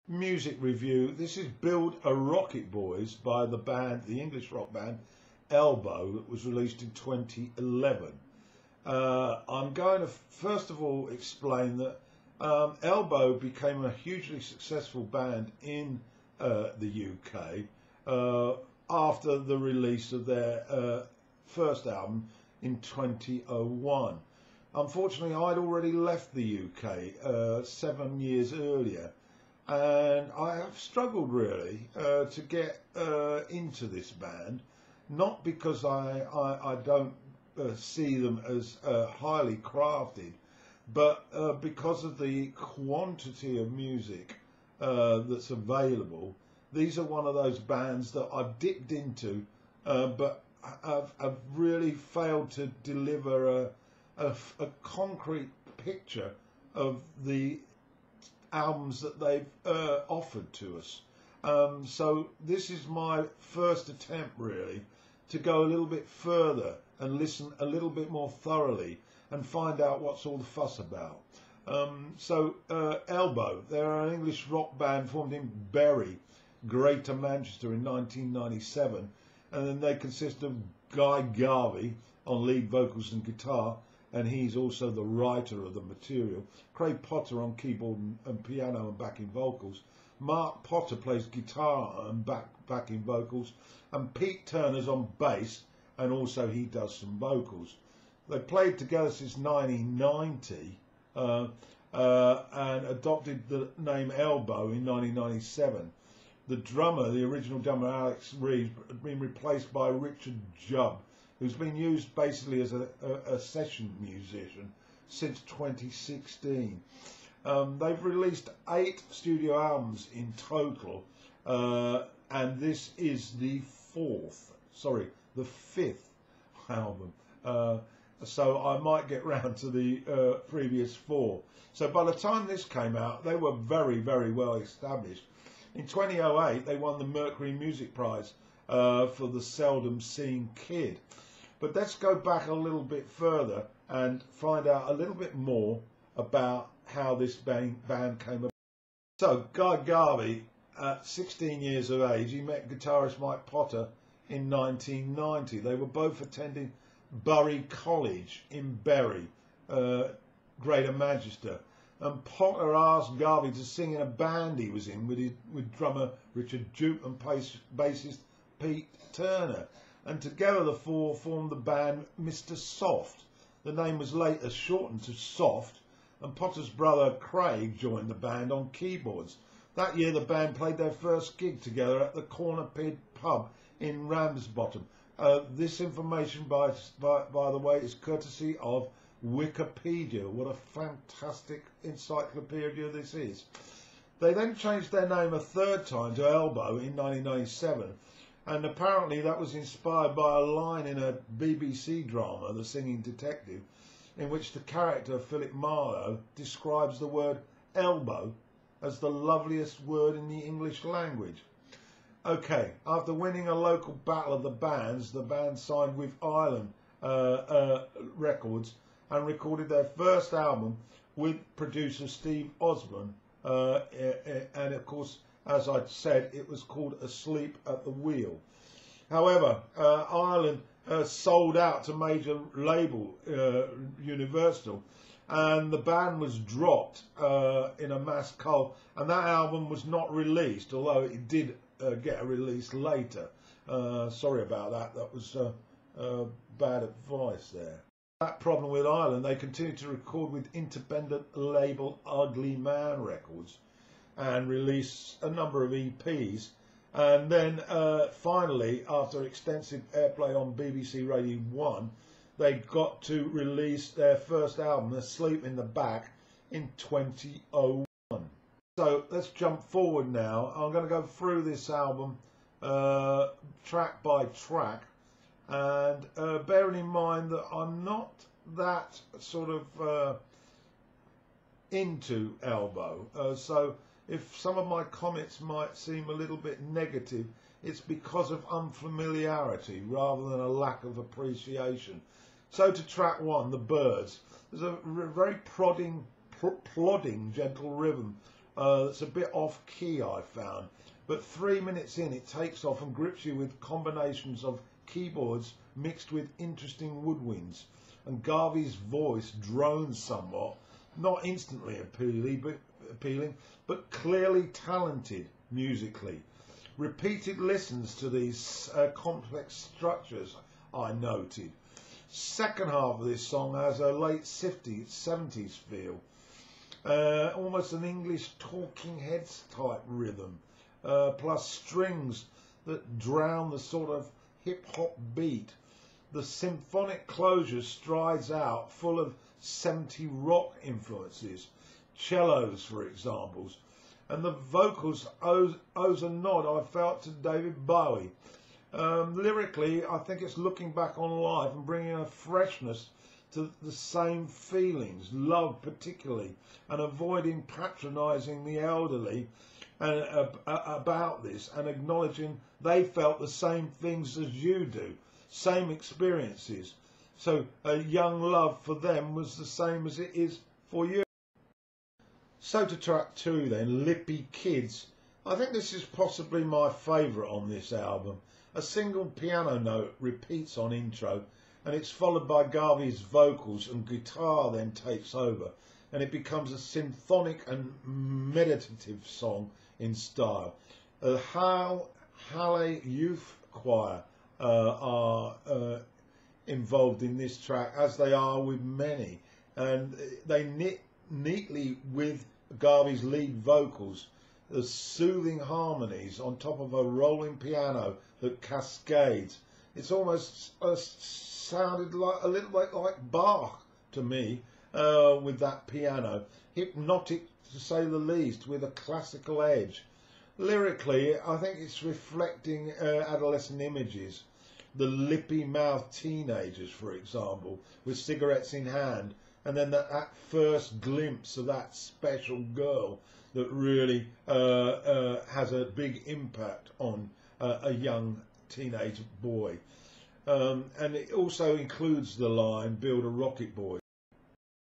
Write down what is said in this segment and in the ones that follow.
music review. This is Build a Rocket Boys by the band, the English rock band Elbow, that was released in 2011. I'm going to first of all explain that Elbow became a hugely successful band in the UK after the release of their first album in 2001. Unfortunately, I'd already left the UK 7 years earlier, and I have struggled really to get into this band, not because I don't see them as highly crafted, but because of the quantity of music that's available. These are one of those bands that I've dipped into, but I've really failed to deliver a concrete picture of the albums that they've offered to us. So this is my first attempt really to go a little bit further and listen a little bit more thoroughly and find out what's all the fuss about. Elbow, they're an English rock band formed in Bury, Greater Manchester in 1997, and then they consist of Guy Garvey on lead vocals and guitar, and he's also the writer of the material. Craig Potter on keyboard and piano and backing vocals. Mark Potter plays guitar and backing vocals, and Pete Turner's on bass, and also he does some vocals. They played together since 1990 and adopted the name Elbow in 1997. The drummer, the original drummer Alex Reeves, had been replaced by Richard Jubb, who's been used basically as a session musician since 2016. They've released 8 studio albums in total, and this is the 5th album. So I might get round to the previous 4. So by the time this came out, they were very, very well established. In 2008, they won the Mercury Music Prize for the Seldom Seen Kid. But let's go back a little bit further and find out a little bit more about how this band came about. So, Guy Garvey, at 16 years of age, he met guitarist Mike Potter in 1990. They were both attending Bury College in Bury, Greater Manchester. And Potter asked Garvey to sing in a band he was in with drummer Richard Jupp and bassist Pete Turner. And together the four formed the band Mr. Soft. The name was later shortened to Soft, and Potter's brother Craig joined the band on keyboards. That year the band played their first gig together at the Corner Pig pub in Ramsbottom. This information, by the way, is courtesy of Wikipedia. What a fantastic encyclopedia this is. They then changed their name a third time to Elbow in 1997, and apparently that was inspired by a line in a BBC drama, The Singing Detective, in which the character Philip Marlowe describes the word elbow as the loveliest word in the English language. Okay, after winning a local battle of the bands, the band signed with Island Records and recorded their first album with producer Steve Osborne, and of course, as I said, it was called Asleep at the Wheel. However, Ireland sold out to major label Universal, and the band was dropped in a mass cull, and that album was not released, although it did get a release later. Sorry about that, that was bad advice there. That problem with Ireland, they continued to record with independent label Ugly Man Records and release a number of EPs, and then finally, after extensive airplay on BBC Radio 1, they got to release their first album, Asleep in the Back, in 2001. So let's jump forward now. I'm going to go through this album track by track, and bearing in mind that I'm not that sort of into Elbow, so if some of my comments might seem a little bit negative, it's because of unfamiliarity rather than a lack of appreciation. So to track 1, The Birds. There's a very plodding gentle rhythm It's a bit off key, I found. But 3 minutes in, it takes off and grips you with combinations of keyboards mixed with interesting woodwinds. And Garvey's voice drones somewhat, not instantly appealing, but clearly talented musically. Repeated listens to these complex structures, I noted. Second half of this song has a late 70s feel. Almost an English Talking Heads type rhythm, plus strings that drown the sort of hip-hop beat. The symphonic closure strides out, full of 70s rock influences, cellos for examples, and the vocals owes a nod, I felt, to David Bowie. Lyrically, I think it's looking back on life and bringing a freshness to the same feelings, love particularly, and avoiding patronising the elderly about this, and acknowledging they felt the same things as you do, same experiences. So a young love for them was the same as it is for you. So to track 2 then, Lippy Kids. I think this is possibly my favourite on this album. A single piano note repeats on intro, and it's followed by Garvey's vocals, and guitar then takes over, and it becomes a symphonic and meditative song in style. The Halle Youth Choir are involved in this track, as they are with many, and they knit neatly with Garvey's lead vocals, the soothing harmonies on top of a rolling piano that cascades. It's almost sounded like a little bit like Bach to me, with that piano, hypnotic to say the least, with a classical edge. Lyrically, I think it's reflecting adolescent images. The lippy-mouthed teenagers, for example, with cigarettes in hand, and then that first glimpse of that special girl that really has a big impact on a young teenage boy. And it also includes the line, "Build a rocket boy."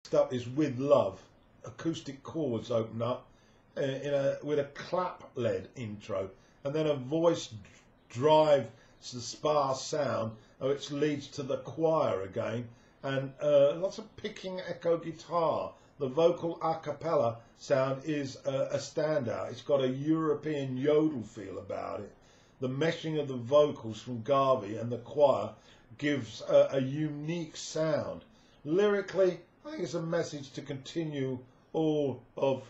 Next up is "With Love." Acoustic chords open up with a clap-led intro, and then a voice drives the sparse sound, which leads to the choir again, and lots of picking echo guitar. The vocal a cappella sound is a standout. It's got a European yodel feel about it. The meshing of the vocals from Garvey and the choir gives a unique sound. Lyrically, I think it's a message to continue all of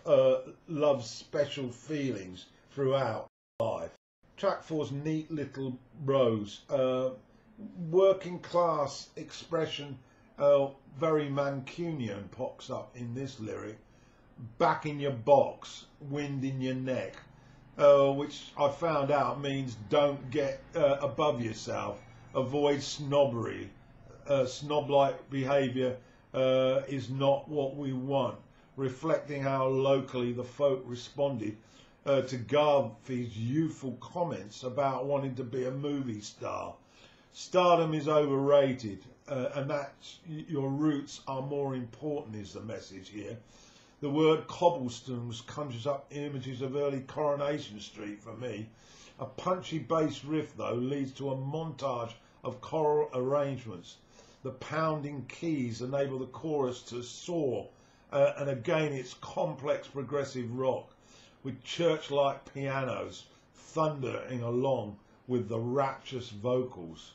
love's special feelings throughout life. Track 4's "Neat Little Rose." Working class expression, very Mancunian, pops up in this lyric. "Back in your box, wind in your neck," which I found out means don't get above yourself, avoid snobbery. Snob-like behaviour is not what we want, reflecting how locally the folk responded to Garvey's youthful comments about wanting to be a movie star. Stardom is overrated, and that your roots are more important is the message here. The word cobblestones conjures up images of early Coronation Street for me. A punchy bass riff, though, leads to a montage of choral arrangements. The pounding keys enable the chorus to soar, and again it's complex progressive rock with church-like pianos thundering along with the rapturous vocals.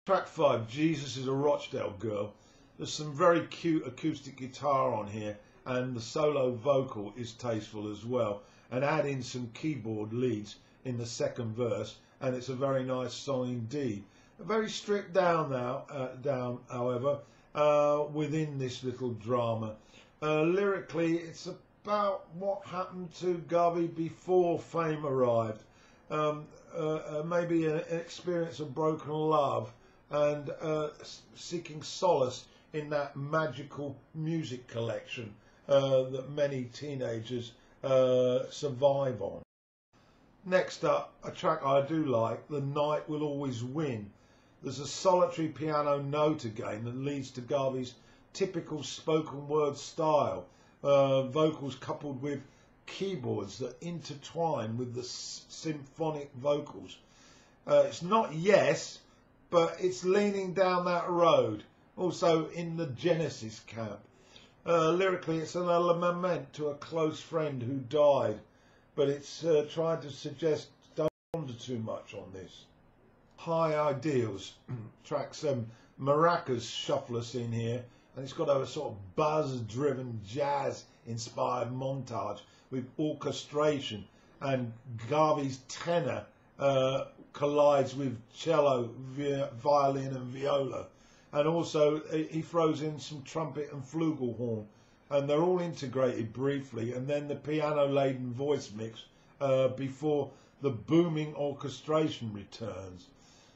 Track 5, "Jesus is a Rochdale Girl." There's some very cute acoustic guitar on here, and the solo vocal is tasteful as well, and add in some keyboard leads in the second verse, and it's a very nice song indeed. Very stripped down now, however, within this little drama. Lyrically, it's about what happened to Garvey before fame arrived. Maybe an experience of broken love, and seeking solace in that magical music collection that many teenagers survive on. Next up, a track I do like, "The Night Will Always Win." There's a solitary piano note again that leads to Garvey's typical spoken word style, vocals coupled with keyboards that intertwine with the symphonic vocals. It's not Yes, but it's leaning down that road. Also in the Genesis camp. Lyrically, it's an lament to a close friend who died, but it's trying to suggest don't ponder too much on this. High Ideals track some maracas shufflers in here, and it's got a sort of buzz-driven, jazz-inspired montage with orchestration, and Garvey's tenor collides with cello, violin and viola, and also he throws in some trumpet and flugelhorn, and they're all integrated briefly, and then the piano-laden voice mix before the booming orchestration returns.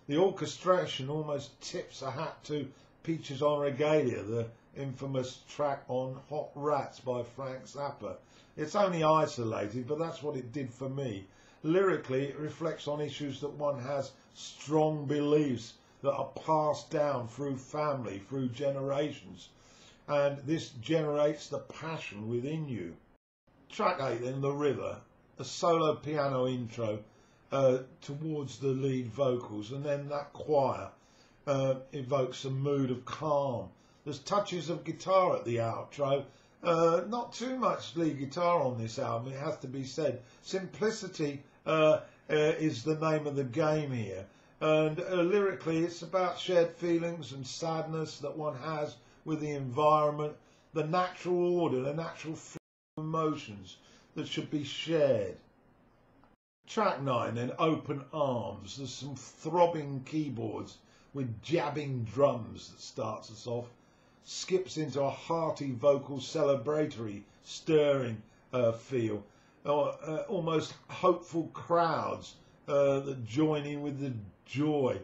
The orchestration almost tips a hat to Peaches on Regalia, the infamous track on Hot Rats by Frank Zappa. It's only isolated, but that's what it did for me. Lyrically, it reflects on issues that one has strong beliefs that are passed down through family, through generations, and this generates the passion within you. Track 8 then, The River, a solo piano intro towards the lead vocals, and then that choir evokes a mood of calm. There's touches of guitar at the outro. Not too much lead guitar on this album, it has to be said. Simplicity is the name of the game here, and lyrically it's about shared feelings and sadness that one has with the environment, the natural order, the natural flow of emotions that should be shared. Track 9 then, Open Arms. There's some throbbing keyboards with jabbing drums that starts us off, skips into a hearty vocal celebratory stirring feel, almost hopeful crowds that join in with the joy.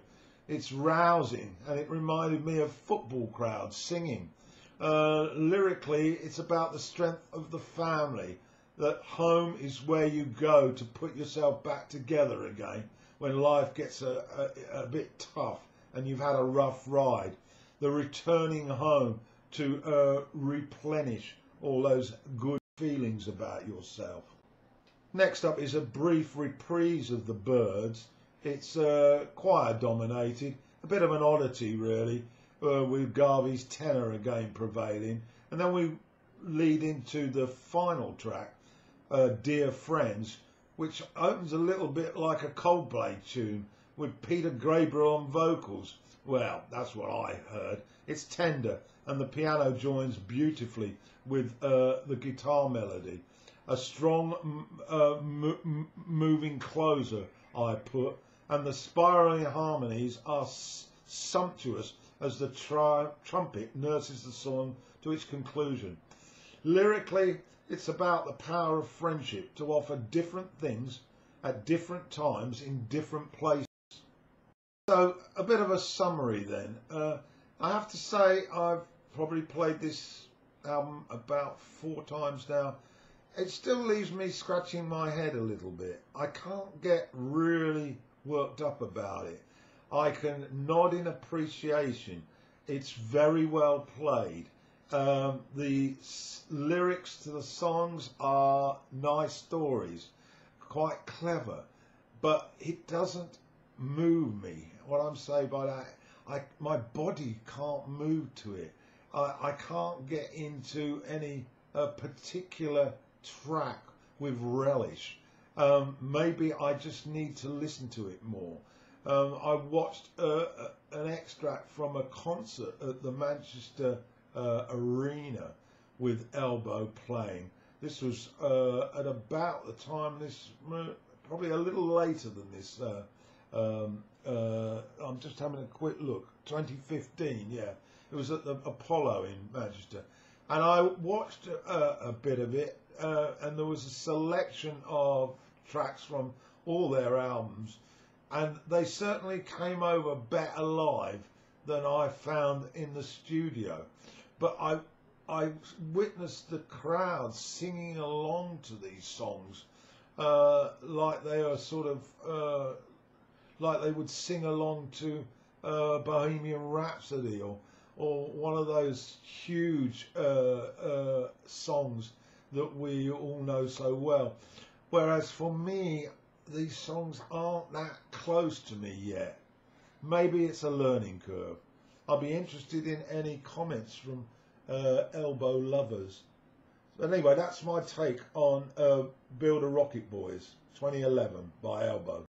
It's rousing, and it reminded me of football crowds singing. Lyrically, it's about the strength of the family, that home is where you go to put yourself back together again when life gets a bit tough and you've had a rough ride. The returning home to replenish all those good feelings about yourself. Next up is a brief reprise of The Byrds. It's choir dominated, a bit of an oddity really, with Garvey's tenor again prevailing, and then we lead into the final track, Dear Friends, which opens a little bit like a Coldplay tune with Peter Gabriel on vocals. Well, that's what I heard. It's tender, and the piano joins beautifully with the guitar melody. A strong moving closer, I put, and the spiraling harmonies are sumptuous as the trumpet nurses the song to its conclusion. Lyrically, it's about the power of friendship to offer different things at different times in different places. So, a bit of a summary then. I have to say I've probably played this album about 4 times now. It still leaves me scratching my head a little bit. I can't get really worked up about it. I can nod in appreciation. It's very well played. The lyrics to the songs are nice stories, quite clever, but it doesn't move me. What I'm saying by that, my body can't move to it. I can't get into any particular track with relish. Maybe I just need to listen to it more. I watched an extract from a concert at the Manchester Arena with Elbow playing. This was at about the time, this probably a little later than this. I'm just having a quick look. 2015, yeah. It was at the Apollo in Manchester, and I watched a bit of it, and there was a selection of tracks from all their albums, and they certainly came over better live than I found in the studio. But I witnessed the crowd singing along to these songs like they are sort of like they would sing along to Bohemian Rhapsody or one of those huge songs that we all know so well. Whereas for me, these songs aren't that close to me yet. Maybe it's a learning curve. I'll be interested in any comments from elbow lovers. But anyway, that's my take on Build a Rocket Boys 2011 by Elbow.